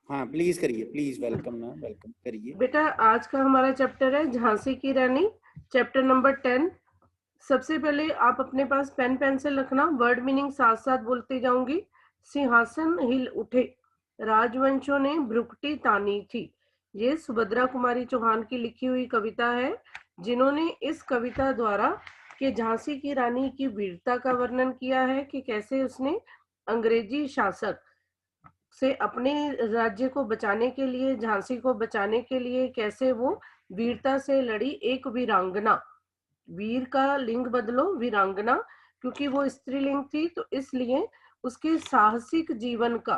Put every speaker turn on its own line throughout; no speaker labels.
हाँ प्लीज करिए, please welcome ना, वेलकम करिए।
बेटा आज का हमारा चैप्टर है झांसी की रानी, चैप्टर नंबर 10। सबसे पहले आप अपने पास पेन पेंसिल रखना, वर्ड मीनिंग साथ साथ बोलते जाऊंगी। सिंहासन हिल उठे, राजवंशों ने भ्रुकुटी तानी थी। ये सुभद्रा कुमारी चौहान की लिखी हुई कविता है, जिन्होंने इस कविता द्वारा के झांसी की रानी की वीरता का वर्णन किया है कि कैसे उसने अंग्रेजी शासक से अपने राज्य को बचाने के लिए, झांसी को बचाने के लिए कैसे वो वीरता से लड़ी। एक वीरांगना, वीर का लिंग बदलो वीरांगना, क्योंकि वो स्त्रीलिंग थी तो इसलिए उसके साहसिक जीवन का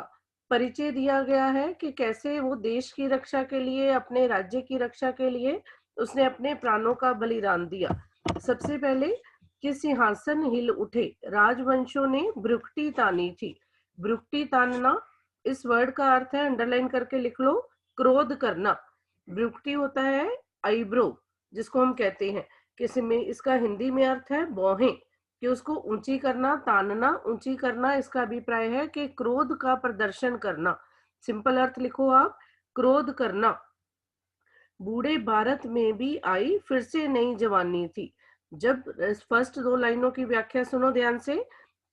परिचय दिया गया है कि कैसे वो देश की रक्षा के लिए, अपने राज्य की रक्षा के लिए उसने अपने प्राणों का बलिदान दिया। सबसे पहले कि सिंहासन हिल उठे, राजवंशों ने भ्रुकुटी तानी थी। भ्रुकुटी तानना, इस वर्ड का अर्थ है, अंडरलाइन करके लिख लो, क्रोध करना। भ्रुकुटी होता है आईब्रो, जिसको हम कहते हैं, किसी में इसका हिंदी में अर्थ है भौहें, कि उसको ऊंची करना, तानना, ऊंची करना। इसका अभिप्राय है कि क्रोध का प्रदर्शन करना। सिंपल अर्थ लिखो आप, क्रोध करना। बूढ़े भारत में भी आई फिर से नई जवानी थी। जब फर्स्ट दो लाइनों की व्याख्या सुनो ध्यान से,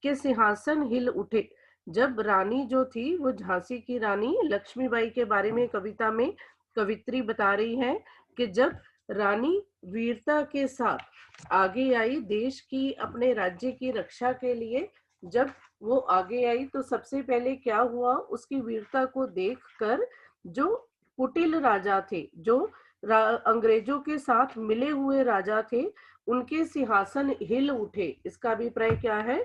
कि सिंहासन हिल उठे, जब रानी जो थी वो झांसी की रानी लक्ष्मीबाई के बारे में कविता में कवित्री बता रही है कि जब रानी वीरता के साथ आगे आई देश की, अपने राज्य की रक्षा के लिए, जब वो आगे आई तो सबसे पहले क्या हुआ, उसकी वीरता को देखकर जो कुटिल राजा थे, जो अंग्रेजों के साथ मिले हुए राजा थे, उनके सिंहासन हिल उठे। इसका अभिप्राय क्या है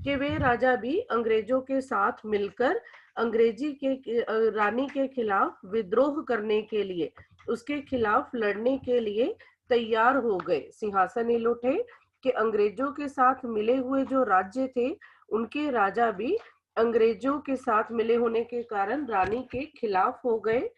कि वे राजा भी अंग्रेजों के साथ मिलकर अंग्रेजी के रानी के खिलाफ विद्रोह करने के लिए, उसके खिलाफ लड़ने के लिए तैयार हो गए। सिंहासन हिल उठे कि अंग्रेजों के साथ मिले हुए जो राज्य थे, उनके राजा भी अंग्रेजों के साथ मिले होने के कारण रानी के खिलाफ हो गए।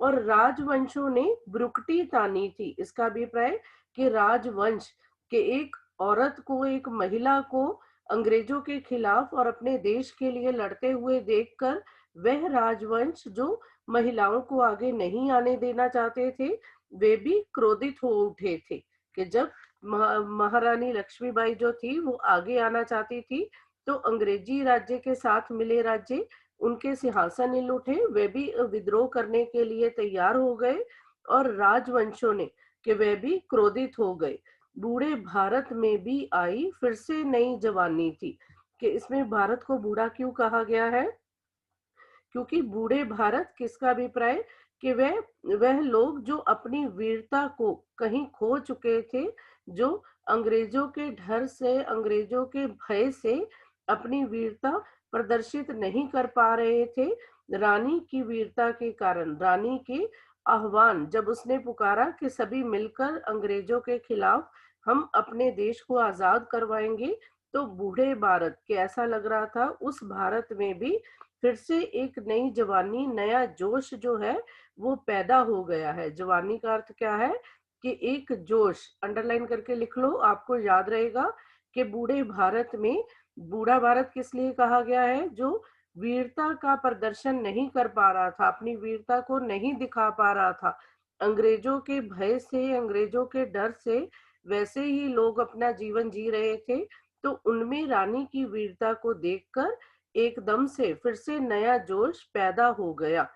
और राजवंशों ने भ्रुकुटी तानी थी। इसका अभिप्राय कि राजवंश के एक औरत को, एक महिला को अंग्रेजों के खिलाफ और अपने देश के लिए लड़ते हुए देखकर वह राजवंश जो महिलाओं को आगे नहीं आने देना चाहते थे, वे भी क्रोधित हो उठे थे कि जब महारानी लक्ष्मीबाई जो थी वो आगे आना चाहती थी, तो अंग्रेजी राज्य के साथ मिले राज्य उनके सिंहासन हिल उठे, वे भी विद्रोह करने के लिए तैयार हो गए। और राजवंशों ने, कि वे भी क्रोधित हो गए। बूढ़े भारत में भी आई फिर से नई जवानी थी, कि इसमें भारत को बूढ़ा क्यों कहा गया है, क्योंकि बूढ़े भारत, किसका अभिप्राय कि वह लोग जो अपनी वीरता को कहीं खो चुके थे, जो अंग्रेजों के डर से, अंग्रेजों के भय से अपनी वीरता प्रदर्शित नहीं कर पा रहे थे। रानी की वीरता के कारण, रानी के आह्वान, जब उसने पुकारा कि सभी मिलकर अंग्रेजों के खिलाफ हम अपने देश को आजाद करवाएंगे, तो बूढ़े भारत के ऐसा लग रहा था उस भारत में भी फिर से एक नई जवानी, नया जोश जो है वो पैदा हो गया है। जवानी का अर्थ क्या है कि एक जोश, अंडरलाइन करके लिख लो, आपको याद रहेगा कि बूढ़े भारत में, बूढ़ा भारत किस लिए कहा गया है, जो वीरता का प्रदर्शन नहीं कर पा रहा था, अपनी वीरता को नहीं दिखा पा रहा था अंग्रेजों के भय से, अंग्रेजों के डर से। वैसे ही लोग अपना जीवन जी रहे थे, तो उनमें रानी की वीरता को देखकर एकदम से फिर से नया जोश पैदा हो गया।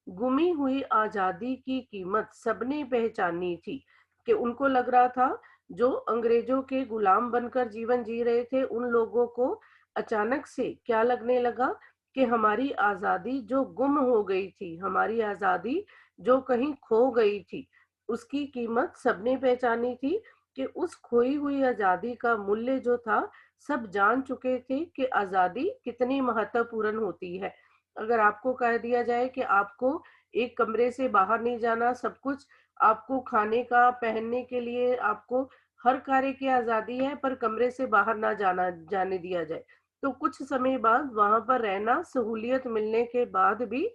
गुमी हुई आजादी की कीमत सबने पहचानी थी, कि उनको लग रहा था जो अंग्रेजों के गुलाम बनकर जीवन जी रहे थे, उन लोगों को अचानक से क्या लगने लगा कि हमारी आजादी जो गुम हो गई थी, हमारी आजादी जो कहीं खो गई थी, उसकी कीमत सबने पहचानी थी। कि उस खोई हुई आजादी का मूल्य जो था, सब जान चुके थे कि आजादी कितनी महत्वपूर्ण होती है। अगर आपको कह दिया जाए कि आपको एक कमरे से बाहर नहीं जाना, सब कुछ आपको खाने का, पहनने के लिए आपको हर कार्य की आजादी है, पर कमरे से बाहर ना जाने दिया जाए, तो कुछ समय बाद वहां पर रहना, सहूलियत मिलने के बाद भी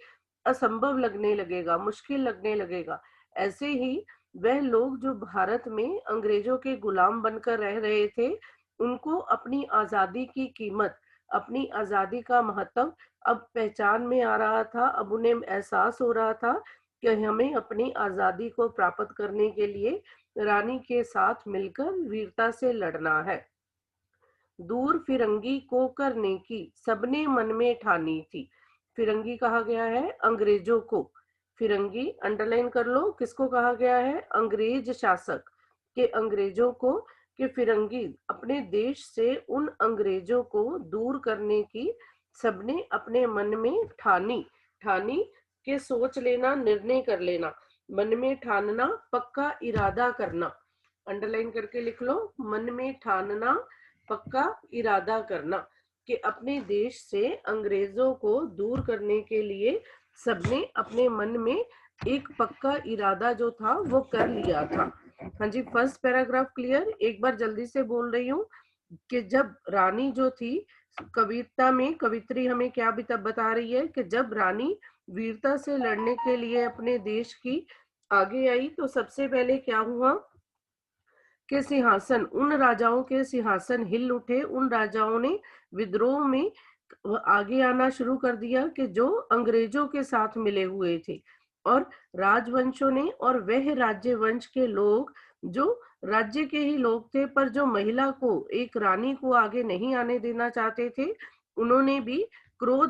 असंभव लगने लगेगा, मुश्किल लगने लगेगा। ऐसे ही वह लोग जो भारत में अंग्रेजों के गुलाम बनकर रह रहे थे, उनको अपनी आजादी की कीमत अपनी आजादी का महत्व अब पहचान में आ रहा था। अब उन्हें एहसास हो रहा था कि हमें अपनी आजादी को प्राप्त करने के लिए रानी के साथ मिलकर वीरता से लड़ना है। दूर फिरंगी को करने की सबने मन में ठानी थी। फिरंगी कहा गया है अंग्रेजों को। फिरंगी अंडरलाइन कर लो, किसको कहा गया है? अंग्रेज शासक के अंग्रेजों को। कि फिरंगी अपने देश से उन अंग्रेजों को दूर करने की सबने अपने मन में ठानी। ठानी के सोच लेना, निर्णय कर लेना। मन में ठानना, पक्का इरादा करना। अंडरलाइन करके लिख लो, मन में ठानना, पक्का इरादा करना। कि अपने देश से अंग्रेजों को दूर करने के लिए सबने अपने मन में एक पक्का इरादा जो था वो कर लिया था। हाँ जी, फर्स्ट पैराग्राफ क्लियर? एक बार जल्दी से बोल रही हूँ कि जब रानी जो थी, कविता में कवित्री हमें क्या बता रही है कि जब रानी वीरता से लड़ने के लिए अपने देश की आगे आई तो सबसे पहले क्या हुआ के सिंहासन, उन राजाओं के सिंहासन हिल उठे। उन राजाओं ने विद्रोह में आगे आना शुरू कर दिया कि जो अंग्रेजों के साथ मिले हुए थे। और राजवंशों ने, और वह राज्य वंश के लोग जो राज्य के ही लोग थे पर जो महिला को, एक रानी को आगे नहीं आने देना चाहते थे, उन्होंने भी क्रोध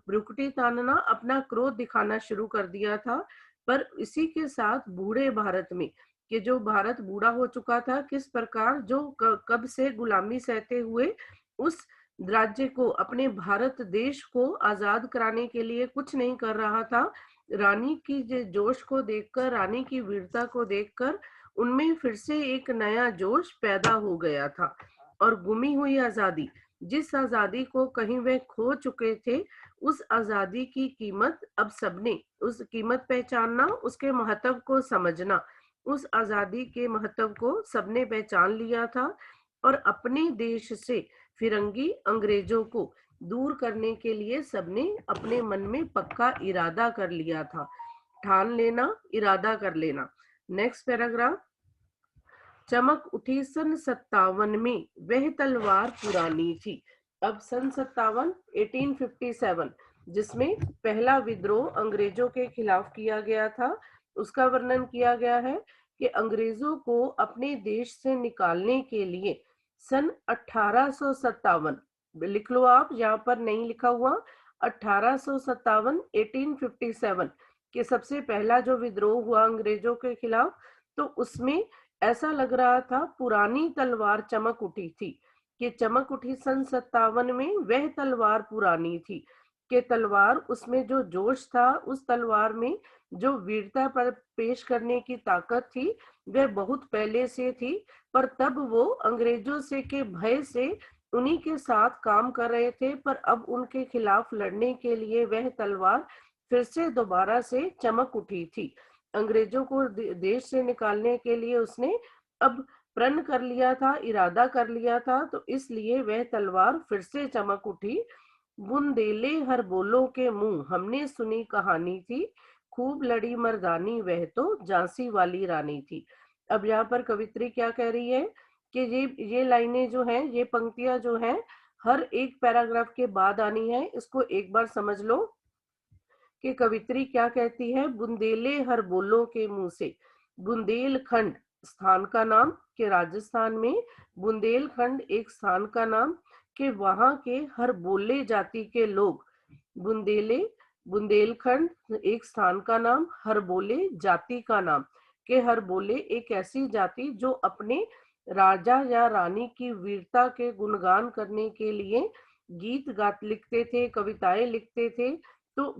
भ्रुकुटी तानना, अपना क्रोध दिखाना शुरू कर दिया था। पर इसी के साथ बूढ़े भारत में, कि जो भारत बूढ़ा हो चुका था, किस प्रकार जो कब से गुलामी सहते हुए उस राज्य को, अपने भारत देश को आजाद कराने के लिए कुछ नहीं कर रहा था। रानी की जोश को देखकर, रानी की वीरता को देखकर उनमें फिर से एक नया जोश पैदा हो गया था। और गुमी हुई आजादी, जिस आजादी को कहीं वे खो चुके थे, उस आजादी की कीमत अब सबने, उस कीमत पहचानना, उसके महत्व को समझना, उस आजादी के महत्व को सबने पहचान लिया था। और अपने देश से फिरंगी अंग्रेजों को दूर करने के लिए सबने अपने मन में पक्का इरादा कर लिया था। ठान लेना, इरादा कर लेना। Next paragraph. चमक उठी सन 57 में वह तलवार पुरानी थी। अब सन 57 1857, जिसमें पहला विद्रोह अंग्रेजों के खिलाफ किया गया था, उसका वर्णन किया गया है कि अंग्रेजों को अपने देश से निकालने के लिए सन 1857, लिख लो आप, यहाँ पर नहीं लिखा हुआ, 1857 1857 के सबसे पहला जो विद्रोह हुआ अंग्रेजों के खिलाफ, तो उसमें ऐसा लग रहा था पुरानी तलवार चमक उठी थी। कि चमक उठी सन 57 में वह तलवार पुरानी थी। कि तलवार, उसमें जो जोश था, उस तलवार में जो वीरता पर पेश करने की ताकत थी, वह बहुत पहले से थी। पर तब वो अंग्रेजों से के भय से उन्हीं के साथ काम कर रहे थे, पर अब उनके खिलाफ लड़ने के लिए वह तलवार फिर से दोबारा से चमक उठी थी। अंग्रेजों को देश से निकालने के लिए उसने अब प्रण कर लिया था, इरादा कर लिया था, तो इसलिए वह तलवार फिर से चमक उठी। बुंदेले हर बोलों के मुंह हमने सुनी कहानी थी, खूब लड़ी मर्दानी वह तो झांसी वाली रानी थी। अब यहाँ पर कवित्री क्या कह रही है कि ये लाइनें जो हैं, ये पंक्तियां जो हैं, हर एक पैराग्राफ के बाद आनी है। इसको एक बार समझ लो कि कवित्री क्या कहती है। बुंदेले हर बोलों के मुंह से, बुंदेलखंड स्थान का नाम, के राजस्थान में बुंदेलखंड एक स्थान का नाम, के वहां के हर बोले जाति के लोग, बुंदेले बुंदेलखंड एक स्थान का नाम, हर बोले जाति का नाम, के हर बोले एक ऐसी जाति जो अपने राजा या रानी की वीरता के गुणगान करने के लिए गीत गात लिखते थे, कविताएं लिखते थे। तो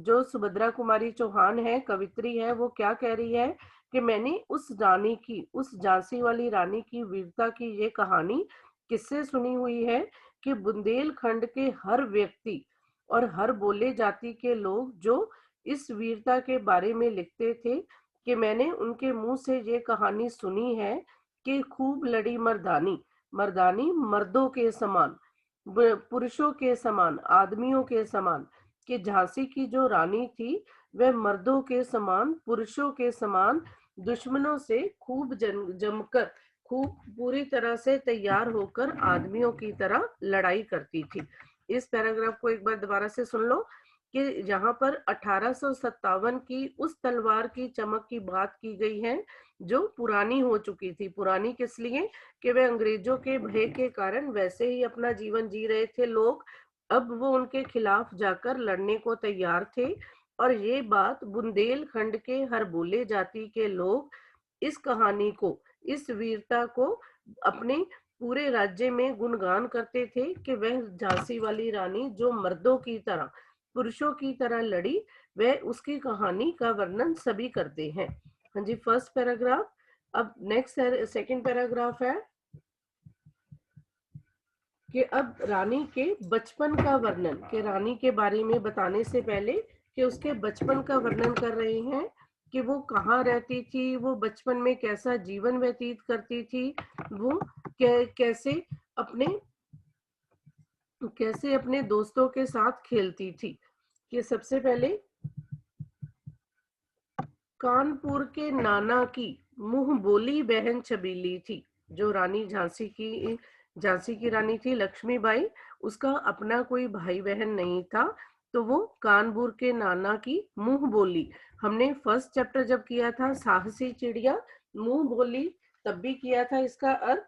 जो सुभद्रा कुमारी चौहान है, कवित्री है, वो क्या कह रही है कि मैंने उस रानी की, उस झांसी वाली रानी की वीरता की ये कहानी किससे सुनी हुई है कि बुंदेलखंड के हर व्यक्ति और हर बोले जाति के लोग जो इस वीरता के बारे में लिखते थे, कि मैंने उनके मुंह से ये कहानी सुनी है कि खूब लड़ी मर्दानी, मर्दानी मर्दों के समान, पुरुषों के समान, आदमियों के समान, कि झांसी की जो रानी थी वह मर्दों के समान, पुरुषों के समान दुश्मनों से खूब जमकर, खूब पूरी तरह से तैयार होकर आदमियों की तरह लड़ाई करती थी। इस पैराग्राफ को एक बार दोबारा से सुन लो कि यहाँ पर 1857 की उस तलवार की चमक की बात की गई है जो पुरानी हो चुकी थी। पुरानी किस लिए? कि वे अंग्रेजों के भय के कारण वैसे ही अपना जीवन जी रहे थे लोग, अब वो उनके खिलाफ जाकर लड़ने को तैयार थे। और ये बात बुंदेलखंड के हर बोले जाति के लोग इस कहानी को, इस वीरता को अपने पूरे राज्य में गुणगान करते थे कि वह झांसी वाली रानी जो मर्दों की तरह, पुरुषों की तरह लड़ी, वह उसकी कहानी का वर्णन सभी करते हैं। हाँ जी, फर्स्ट पैराग्राफ। अब नेक्स्ट सेकंड पैराग्राफ है कि अब रानी के बचपन का वर्णन, कि रानी के बारे में बताने से पहले कि उसके बचपन का वर्णन कर रहे हैं कि वो कहाँ रहती थी, वो बचपन में कैसा जीवन व्यतीत करती थी, वो कैसे अपने दोस्तों के साथ खेलती थी। कि सबसे पहले कानपुर के नाना की मुंह बोली बहन छबीली थी। जो रानी झांसी की रानी थी लक्ष्मीबाई, उसका अपना कोई भाई बहन नहीं था, तो वो कानपुर के नाना की मुंह बोली। हमने फर्स्ट चैप्टर जब किया था साहसी चिड़िया, मुंह बोली तब भी किया था इसका अर्थ,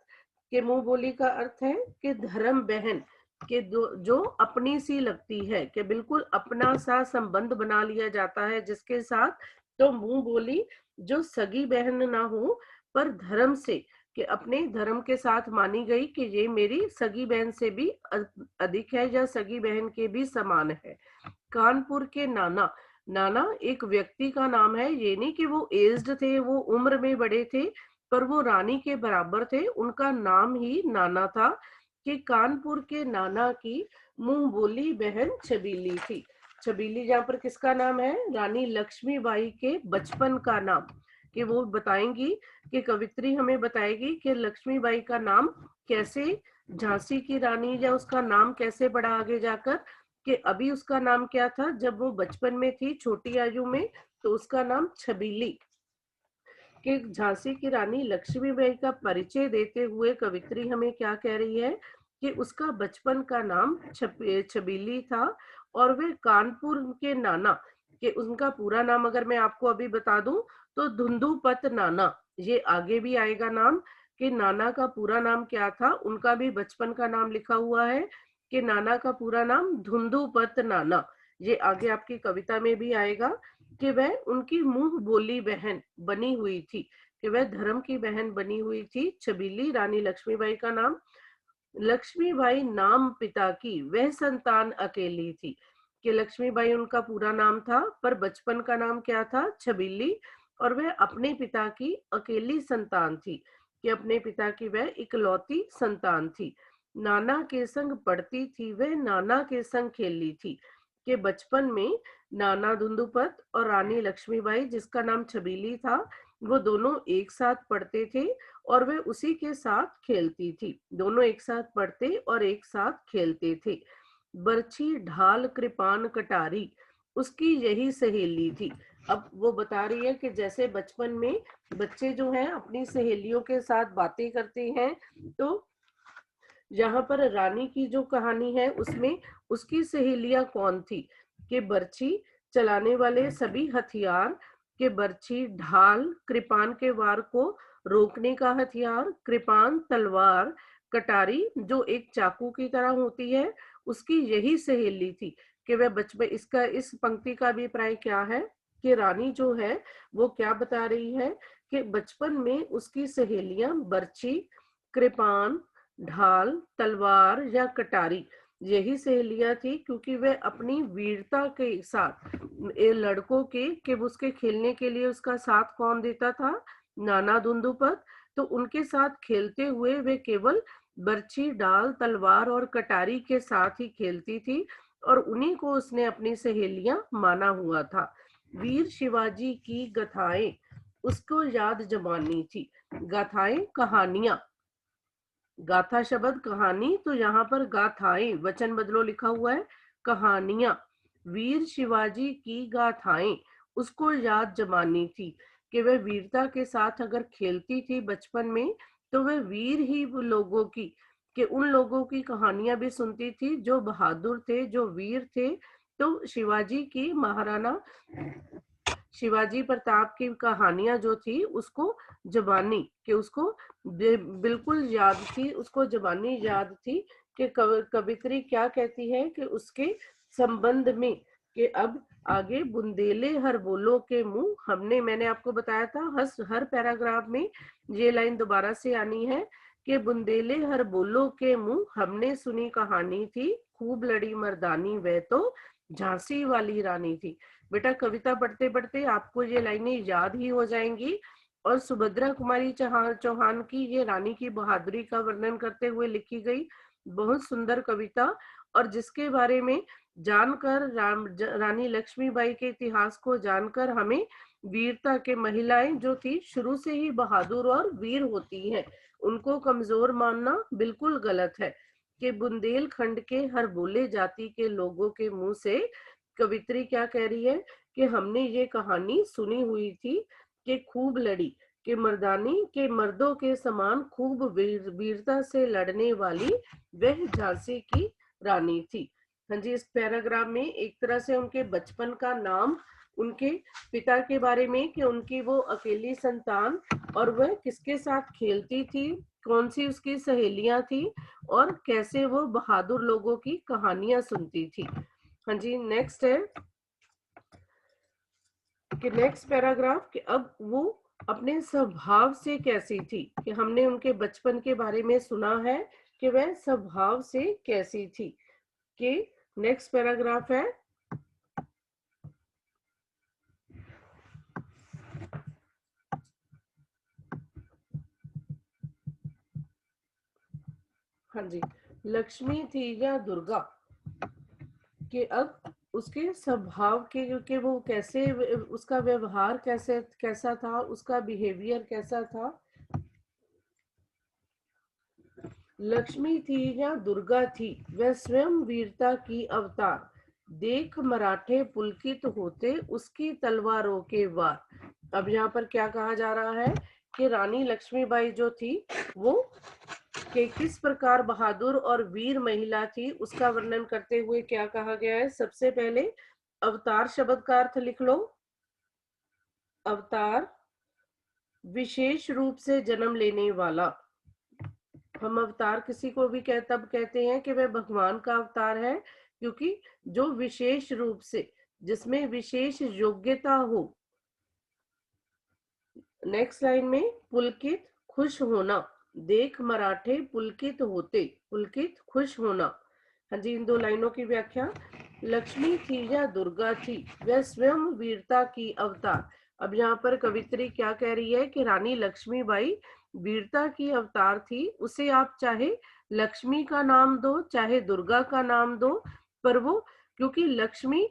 कि मुंह बोली का अर्थ है कि धर्म बहन, कि जो अपनी सी लगती है, कि बिल्कुल अपना सा संबंध बना लिया जाता है जिसके साथ। तो मुंह बोली जो सगी बहन ना हो पर धर्म से, कि अपने धर्म के साथ मानी गई कि ये मेरी सगी बहन से भी अधिक है या सगी बहन के भी समान है। कानपुर के नाना, नाना एक व्यक्ति का नाम है, ये नहीं कि वो एज्ड थे, वो उम्र में बड़े थे, पर वो रानी के बराबर थे, उनका नाम ही नाना था। कि कानपुर के नाना की मुंह बोली बहन छबीली थी। छबीली यहाँ पर किसका नाम है? रानी लक्ष्मीबाई के बचपन का नाम। कि वो बताएंगी, कि कवित्री हमें बताएगी कि लक्ष्मीबाई का नाम कैसे झांसी की रानी, या उसका नाम कैसे बढ़ा आगे जाकर, कि अभी उसका नाम क्या था जब वो बचपन में थी, छोटी आयु में, तो उसका नाम छबीली। कि झांसी की रानी लक्ष्मीबाई का परिचय देते हुए कवित्री हमें क्या कह रही है कि उसका बचपन का नाम छबीली था, और वे कानपुर के नाना, कि उनका पूरा नाम अगर मैं आपको अभी बता दूं तो धुंधुपत नाना, ये आगे भी आएगा नाम, कि नाना का पूरा नाम क्या था, उनका भी बचपन का नाम लिखा हुआ है कि नाना का पूरा नाम धुंधुपत नाना, ये आगे आपकी कविता में भी आएगा। कि वह उनकी मुंह बोली बहन बनी हुई थी, कि वह धर्म की बहन बनी हुई थी। छबीली रानी लक्ष्मीबाई का नाम, लक्ष्मीबाई नाम पिता की वह संतान अकेली थी। कि लक्ष्मीबाई उनका पूरा नाम था, पर बचपन का नाम क्या था? छबीली। और वह अपने पिता की अकेली संतान थी, कि अपने पिता की वह इकलौती संतान थी। नाना के संग पढ़ती थी वह, नाना के संग खेली थी। कि बचपन में नाना धुंधुपत और रानी लक्ष्मीबाई, जिसका नाम छबीली था, वो दोनों एक साथ पढ़ते थे और वे उसी के साथ खेलती थी। दोनों एक साथ पढ़ते और एक साथ खेलते थे। बर्छी ढाल कृपान कटारी उसकी यही सहेली थी। अब वो बता रही है कि जैसे बचपन में बच्चे जो हैं अपनी सहेलियों के साथ बातें करते हैं, तो यहाँ पर रानी की जो कहानी है उसमें उसकी सहेलियां कौन थी? कि बर्छी चलाने वाले सभी हथियार, के बर्छी ढाल कृपान के वार को रोकने का हथियार, कृपान तलवार, कटारी जो एक चाकू की तरह होती है, उसकी यही सहेली थी। कि वह बचपन, इसका इस पंक्ति का अभिप्राय क्या है कि रानी जो है वो क्या बता रही है कि बचपन में उसकी सहेलियां बर्छी, कृपान, ढाल, तलवार या कटारी यही सहेलियां थी, क्योंकि वे अपनी वीरता के साथ लड़कों के, कि उसके खेलने के लिए उसका साथ कौन देता था? नाना धुंधुपत। तो उनके साथ खेलते हुए वे केवल बर्छी, डाल, तलवार और कटारी के साथ ही खेलती थी, और उन्हीं को उसने अपनी सहेलियां माना हुआ था। वीर शिवाजी की गाथाएं उसको याद जमानी थी। गाथाएं कहानियां, गाथा शब्द कहानी, तो यहाँ पर गाथाएं वचन बदलो लिखा हुआ है, कहानियां। वीर शिवाजी की गाथाएं उसको याद जमानी थी, कि वह वीरता के साथ अगर खेलती थी बचपन में, तो वह वीर ही वो लोगों की कि उन लोगों की कहानियां भी सुनती थी जो बहादुर थे, जो वीर थे। तो शिवाजी की महाराणा शिवाजी प्रताप की कहानियां जो थी उसको जबानी कि उसको बिल्कुल याद थी, उसको जबानी याद थी कि कवित्री क्या कहती है कि उसके संबंध में कि अब आगे बुंदेले हर बोलो के मुंह हमने, मैंने आपको बताया था हर पैराग्राफ में ये लाइन दोबारा से आनी है कि बुंदेले हर बोलो के मुंह हमने सुनी कहानी थी, खूब लड़ी मर्दानी वह तो झांसी वाली रानी थी। बेटा कविता पढ़ते पढ़ते आपको ये लाइनें याद ही हो जाएंगी। और सुभद्रा कुमारी चौहान की ये रानी की बहादुरी का वर्णन करते हुए लिखी गई बहुत सुंदर कविता, और जिसके बारे में जानकर रानी लक्ष्मीबाई के इतिहास को जानकर हमें वीरता के महिलाएं जो थी शुरू से ही बहादुर और वीर होती हैं, उनको कमजोर मानना बिल्कुल गलत है। कि बुंदेलखंड के हर बोले जाति के लोगों के मुंह से कवित्री क्या कह रही है कि हमने ये कहानी सुनी हुई थी कि खूब लड़ी, कि मर्दानी के मर्दों के समान खूब वीरता से लड़ने वाली वह झांसी की रानी थी। हाँ जी, इस पैराग्राफ में एक तरह से उनके बचपन का नाम, उनके पिता के बारे में कि उनकी वो अकेली संतान और वह किसके साथ खेलती थी, कौन सी उसकी सहेलियां थी और कैसे वो बहादुर लोगों की कहानियां सुनती थी। हाँ जी, नेक्स्ट है कि नेक्स्ट पैराग्राफ कि अब वो अपने स्वभाव से कैसी थी, कि हमने उनके बचपन के बारे में सुना है कि वह स्वभाव से कैसी थी। कि नेक्स्ट पैराग्राफ है हाँ जी, लक्ष्मी थी या दुर्गा, कि अब उसके स्वभाव के वो कैसे, उसका व्यवहार कैसा था, उसका बिहेवियर कैसा था। लक्ष्मी थी या दुर्गा थी, वह स्वयं वीरता की अवतार, देख मराठे पुलकित होते उसकी तलवारों के वार। अब यहाँ पर क्या कहा जा रहा है कि रानी लक्ष्मीबाई जो थी वो कि किस प्रकार बहादुर और वीर महिला थी, उसका वर्णन करते हुए क्या कहा गया है। सबसे पहले अवतार शब्द का अर्थ लिख लो। अवतार विशेष रूप से जन्म लेने वाला। हम अवतार किसी को भी तब कहते हैं कि वह भगवान का अवतार है, क्योंकि जो विशेष रूप से, जिसमें विशेष योग्यता हो। नेक्स्ट लाइन में पुलकित खुश होना, देख मराठे पुलकित होते, पुलकित खुश होना। हाँ जी, इन दो लाइनों की व्याख्या। लक्ष्मी थी या दुर्गा थी, वह स्वयं वीरता की अवतार। अब यहाँ पर कवित्री क्या कह रही है कि रानी लक्ष्मीबाई वीरता की अवतार थी, उसे आप चाहे लक्ष्मी का नाम दो चाहे दुर्गा का नाम दो, पर वो क्योंकि लक्ष्मी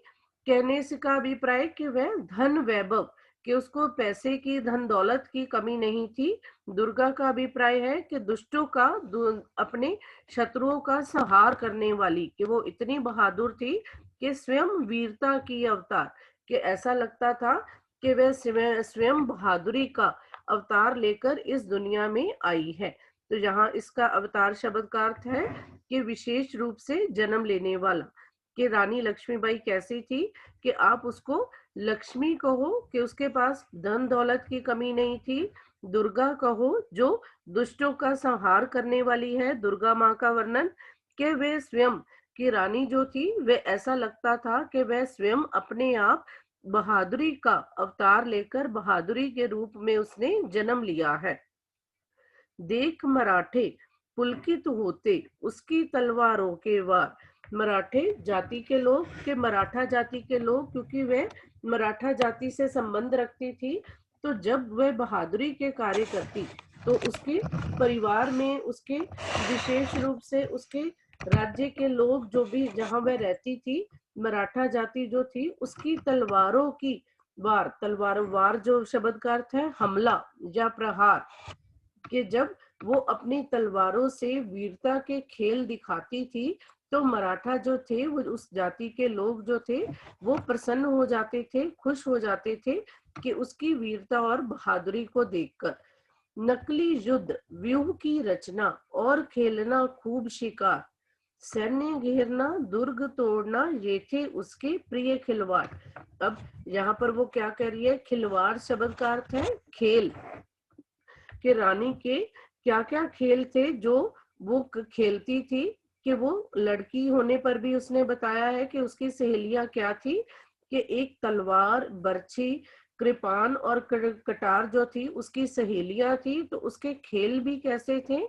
कहने से का अभिप्राय कि वह धन वैभव, कि उसको पैसे की धन दौलत की कमी नहीं थी। दुर्गा का अभिप्राय है कि दुष्टों का अपने शत्रुओं का संहार करने वाली, कि वो इतनी बहादुर थी कि स्वयं वीरता की अवतार, कि ऐसा लगता था कि वह स्वयं बहादुरी का अवतार लेकर इस दुनिया में आई है। तो यहाँ इसका अवतार शब्द का अर्थ है कि विशेष रूप से जन्म लेने वाला। कि रानी लक्ष्मीबाई कैसी थी कि आप उसको लक्ष्मी कहो कि उसके पास धन दौलत की कमी नहीं थी, दुर्गा कहो जो दुष्टों का संहार करने वाली है, दुर्गा माँ का वर्णन कि वे स्वयं की रानी जो थी वे ऐसा लगता था कि वह स्वयं अपने आप बहादुरी का अवतार लेकर बहादुरी के रूप में उसने जन्म लिया है। देख मराठे पुलकित होते उसकी तलवारों के वार। मराठे जाति के लोग, के मराठा जाति के लोग, क्योंकि वे मराठा जाति से संबंध रखती थी, तो जब वह बहादुरी के कार्य करती तो उसके परिवार में, उसके विशेष रूप से उसके राज्य के लोग जो भी जहां वह रहती थी, मराठा जाति जो थी उसकी तलवारों की वार, तलवार वार जो शब्द का अर्थ है हमला या प्रहार, कि जब वो अपनी तलवारों से वीरता के खेल दिखाती थी तो मराठा जो थे, वो उस जाति के लोग जो थे वो प्रसन्न हो जाते थे, खुश हो जाते थे कि उसकी वीरता और बहादुरी को देखकर। नकली युद्ध, व्यूह की रचना और खेलना खूब शिकार, सैन्य घेरना, दुर्ग तोड़ना, ये थे उसके प्रिय खिलवाड़। अब यहाँ पर वो क्या कह रही है, खिलवाड़ शब्द का अर्थ है खेल, कि रानी के क्या क्या खेल थे जो वो खेलती थी, कि वो लड़की होने पर भी उसने बताया है कि उसकी सहेलियां क्या थी, कि एक तलवार, बर्छी, कृपान और कटार जो थी उसकी सहेलियां थी। तो उसके खेल भी कैसे थे,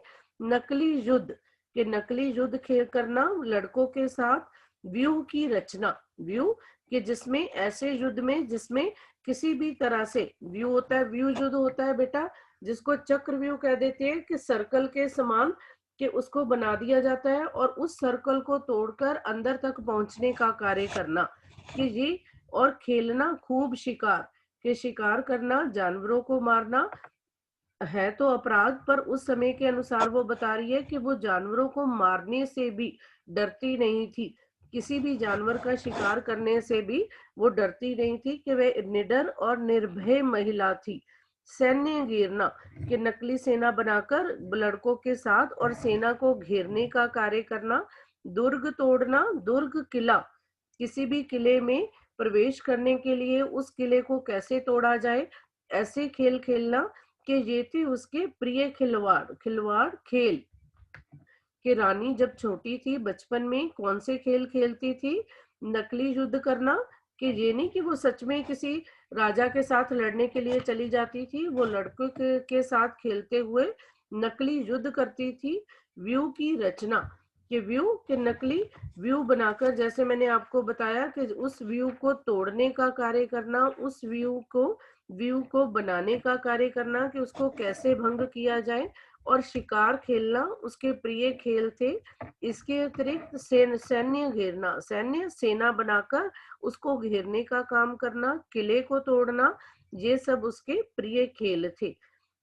नकली युद्ध, कि नकली युद्ध खेल करना लड़कों के साथ, व्यूह की रचना, व्यूह कि जिसमें ऐसे युद्ध में जिसमें किसी भी तरह से, व्यू होता है, व्यू युद्ध होता है बेटा जिसको चक्रव्यूह कह देते हैं, कि सर्कल के समान कि उसको बना दिया जाता है और उस सर्कल को तोड़कर अंदर तक पहुंचने का कार्य करना, कि ये, और खेलना खूब शिकार, कि शिकार करना, जानवरों को मारना है तो अपराध, पर उस समय के अनुसार वो बता रही है कि वो जानवरों को मारने से भी डरती नहीं थी, किसी भी जानवर का शिकार करने से भी वो डरती नहीं थी, कि वह निडर और निर्भय महिला थी। सैन्य घेरना, कि नकली सेना बनाकर लड़कों के साथ और सेना को घेरने का कार्य करना। दुर्ग तोड़ना, दुर्ग किला, किसी भी किले में प्रवेश करने के लिए उस किले को कैसे तोड़ा जाए, ऐसे खेल खेलना, कि ये थी उसके प्रिय खिलवाड़, खिलवाड़ खेल, कि रानी जब छोटी थी बचपन में कौन से खेल खेलती थी, नकली युद्ध करना, कि ये नहीं कि वो सच में किसी राजा के साथ लड़ने के लिए चली जाती थी, वो लड़कों के साथ खेलते हुए नकली युद्ध करती थी। व्यू की रचना, कि व्यू के नकली व्यू बनाकर, जैसे मैंने आपको बताया कि उस व्यू को तोड़ने का कार्य करना, उस व्यू को बनाने का कार्य करना, कि उसको कैसे भंग किया जाए, और शिकार खेलना उसके प्रिय खेल थे। इसके अतिरिक्त सैन्य घेरना, सैन्य सेना बनाकर उसको घेरने का काम करना, किले को तोड़ना, ये सब उसके प्रिय खेल थे।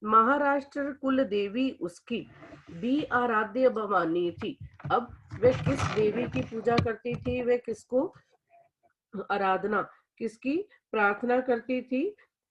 महाराष्ट्र कुल देवी उसकी भी आराध्य भवानी थी। अब वह किस देवी की पूजा करती थी, वह किसको आराधना, किसकी प्रार्थना करती थी,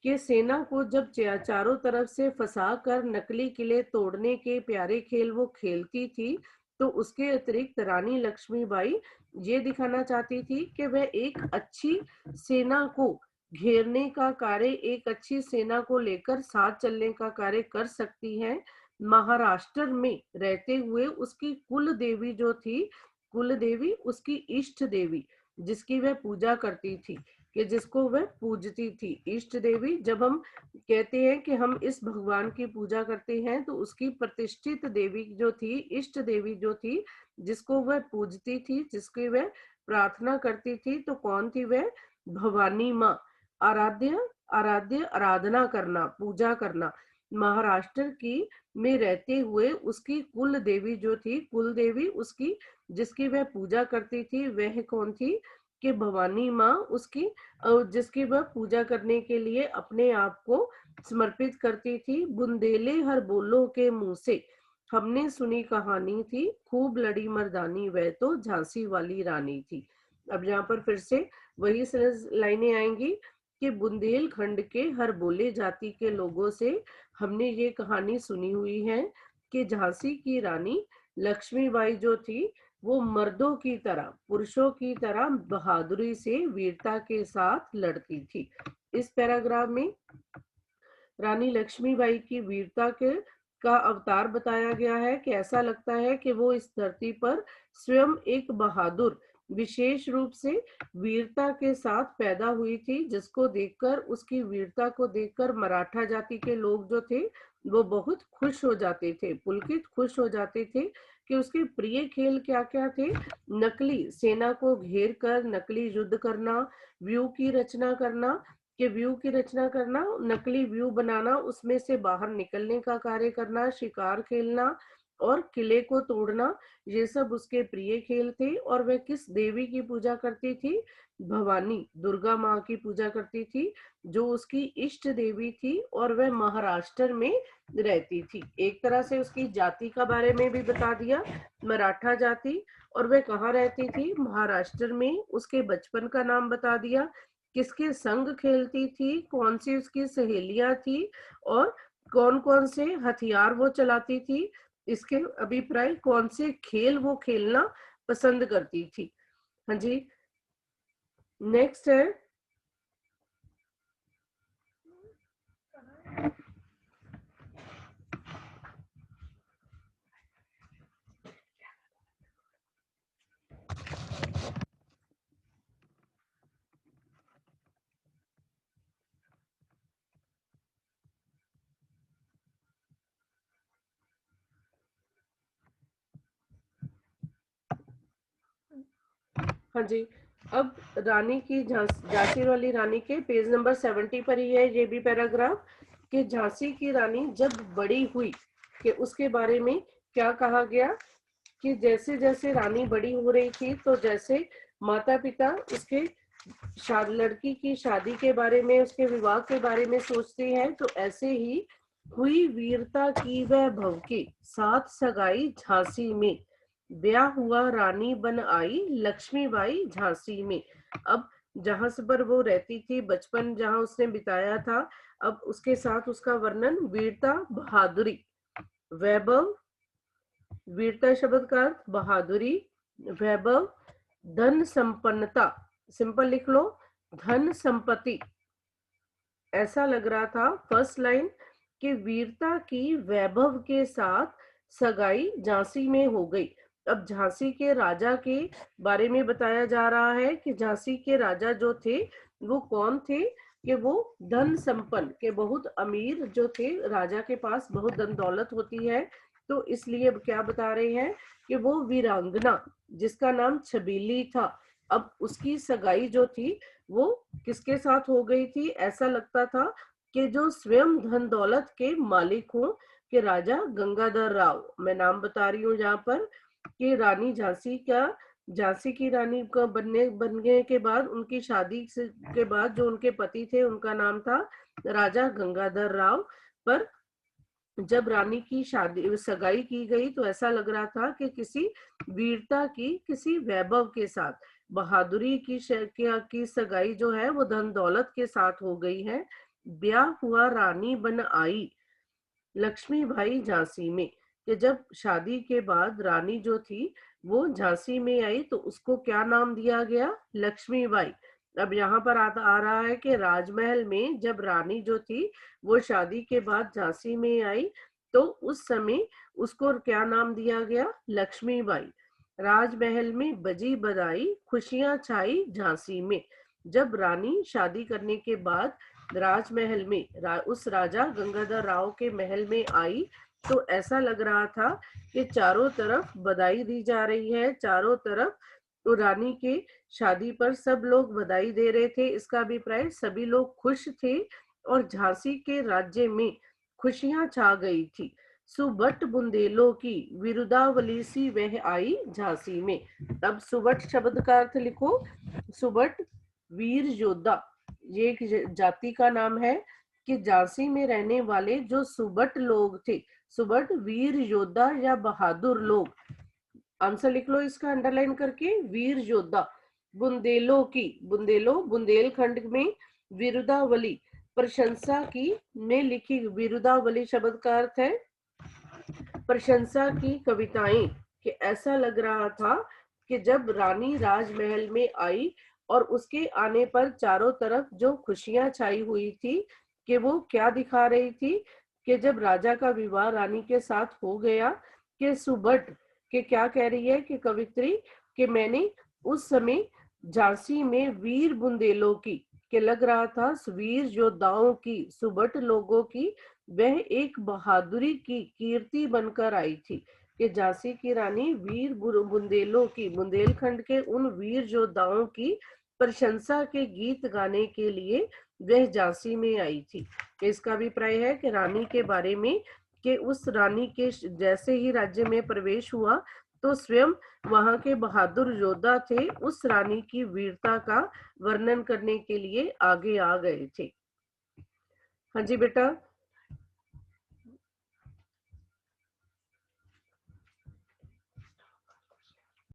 कि सेना को जब चारों तरफ से फंसा कर नकली किले तोड़ने के प्यारे खेल वो खेलती थी, तो उसके अतिरिक्त रानी लक्ष्मीबाई ये दिखाना चाहती थी कि वह एक अच्छी सेना को घेरने का कार्य, एक अच्छी सेना को लेकर साथ चलने का कार्य कर सकती है। महाराष्ट्र में रहते हुए उसकी कुल देवी जो थी, कुल देवी उसकी इष्ट देवी, जिसकी वह पूजा करती थी, कि जिसको वह पूजती थी। इष्ट देवी, जब हम कहते हैं कि हम इस भगवान की पूजा करते हैं, तो उसकी प्रतिष्ठित देवी जो थी, इष्ट देवी जो थी, जिसको वह पूजती थी, जिसकी वह प्रार्थना करती थी, तो कौन थी वह, भवानी माँ। आराध्य, आराध्य आराधना करना, पूजा करना। महाराष्ट्र की में रहते हुए उसकी कुल देवी जो थी, कुल देवी उसकी जिसकी वह पूजा करती थी, वह कौन थी, कि भवानी माँ उसकी, जिसकी वह पूजा करने के लिए अपने आप को समर्पित करती थी। बुंदेले हर बोलो के मुंह से हमने सुनी कहानी थी, खूब लड़ी मर्दानी वह तो झांसी वाली रानी थी। अब यहाँ पर फिर से वही लाइनें आएंगी, कि बुंदेलखंड के हर बोले जाति के लोगों से हमने ये कहानी सुनी हुई है, कि झांसी की रानी लक्ष्मीबाई जो थी, वो मर्दों की तरह, पुरुषों की तरह बहादुरी से, वीरता के साथ लड़ती थी। इस पैराग्राफ में रानी लक्ष्मीबाई की वीरता के का अवतार बताया गया है, कि ऐसा लगता है कि वो इस धरती पर स्वयं एक बहादुर, विशेष रूप से वीरता के साथ पैदा हुई थी, जिसको देखकर, उसकी वीरता को देखकर मराठा जाति के लोग जो थे वो बहुत खुश हो जाते थे, पुलकित खुश हो जाते थे। कि उसके प्रिय खेल क्या क्या थे, नकली सेना को घेर कर नकली युद्ध करना, व्यू की रचना करना, कि व्यू की रचना करना, नकली व्यू बनाना, उसमें से बाहर निकलने का कार्य करना, शिकार खेलना और किले को तोड़ना, ये सब उसके प्रिय खेल थे। और वह किस देवी की पूजा करती थी, भवानी, दुर्गा माँ की पूजा करती थी, जो उसकी इष्ट देवी थी, और वह महाराष्ट्र में रहती थी। एक तरह से उसकी जाति का बारे में भी बता दिया, मराठा जाति, और वह कहाँ रहती थी, महाराष्ट्र में। उसके बचपन का नाम बता दिया, किसके संग खेलती थी, कौन सी उसकी सहेलियां थी, और कौन कौन से हथियार वो चलाती थी, इसके अभिप्राय, कौन से खेल वो खेलना पसंद करती थी। हाँ जी, नेक्स्ट है हाँ जी, अब रानी की झांसी वाली रानी के पेज नंबर 70 पर ही है ये भी पैराग्राफ, कि झांसी की रानी जब बड़ी हुई कि उसके बारे में क्या कहा गया, कि जैसे जैसे रानी बड़ी हो रही थी तो जैसे माता पिता उसके लड़की की शादी के बारे में, उसके विवाह के बारे में सोचते हैं, तो ऐसे ही हुई वीरता की वैभव की साथ सगाई झांसी में, ब्याह हुआ रानी बन आई लक्ष्मीबाई झांसी में। अब जहां से पर वो रहती थी, बचपन जहां उसने बिताया था, अब उसके साथ उसका वर्णन वीरता, बहादुरी, वैभव, वीरता शब्द का अर्थ बहादुरी, वैभव, धन संपन्नता, सिंपल लिख लो, धन संपत्ति। ऐसा लग रहा था फर्स्ट लाइन कि वीरता की वैभव के साथ सगाई झांसी में हो गई। अब झांसी के राजा के बारे में बताया जा रहा है कि झांसी के राजा जो थे वो कौन थे, कि वो धन संपन्न, के बहुत अमीर जो थे, राजा के पास बहुत धन दौलत होती है, तो इसलिए क्या बता रहे हैं कि वो वीरांगना जिसका नाम छबीली था, अब उसकी सगाई जो थी वो किसके साथ हो गई थी, ऐसा लगता था कि जो स्वयं धन दौलत के मालिक हों, कि राजा गंगाधर राव। मैं नाम बता रही हूँ यहाँ पर, कि रानी झांसी की रानी का बनने के बाद, उनकी शादी के बाद जो उनके पति थे उनका नाम था राजा गंगाधर राव। पर जब रानी की शादी सगाई की गई तो ऐसा लग रहा था कि किसी वीरता की, किसी वैभव के साथ, बहादुरी की सगाई जो है वो धन दौलत के साथ हो गई है। ब्याह हुआ रानी बन आई लक्ष्मीबाई झांसी में, कि जब शादी के बाद रानी जो थी वो झांसी में आई तो उसको क्या नाम दिया गया, लक्ष्मीबाई। अब यहाँ पर आ रहा है कि राजमहल में जब रानी जो थी वो शादी के बाद झांसी में आई तो उस समय उसको क्या नाम दिया गया, लक्ष्मीबाई। राजमहल में बजी बधाई खुशियां छाई झांसी में, जब रानी शादी करने के बाद राजमहल में उस राजा गंगाधर राव के महल में आई तो ऐसा लग रहा था कि चारों तरफ बधाई दी जा रही है, चारों तरफ तो रानी के शादी पर सब लोग बधाई दे रहे थे, इसका अभिप्राय सभी लोग खुश थे और झांसी के राज्य में खुशियां छा गई थी। सुबट बुंदेलों की विरुदावली सी वह आई झांसी में। अब सुबट शब्द का अर्थ लिखो, सुबट वीर योद्धा, ये एक जाति का नाम है, कि झांसी में रहने वाले जो सुबट लोग थे, सुबट वीर योद्धा या बहादुर लोग, आंसर लिख लो इसका अंडरलाइन करके, वीर योद्धा। बुंदेलों की, बुंदेलो बुंदेलखंड में, विरुदावली प्रशंसा की में लिखी, विरुदावली शब्द का अर्थ है प्रशंसा की कविताएं, कि ऐसा लग रहा था कि जब रानी राजमहल में आई और उसके आने पर चारों तरफ जो खुशियां छाई हुई थी, कि वो क्या दिखा रही थी, कि जब राजा का विवाह रानी के साथ हो गया, कि सुबट, के क्या कह रही है कि कवित्री, कि मैंने उस समय झांसी में वीर बुंदेलों की, के लग रहा था वीर योद्धाओं की, सुबट लोगों की वह एक बहादुरी की कीर्ति बनकर आई थी, कि झांसी की रानी वीर बुंदेलों की, बुंदेलखंड के उन वीर योद्धाओं की प्रशंसा के गीत गाने के लिए वह झांसी में आई थी। इसका अभिप्राय है कि रानी के बारे में, कि उस रानी के जैसे ही राज्य में प्रवेश हुआ तो स्वयं वहां के बहादुर योद्धा थे उस रानी की वीरता का वर्णन करने के लिए आगे आ गए थे। हाँ जी बेटा,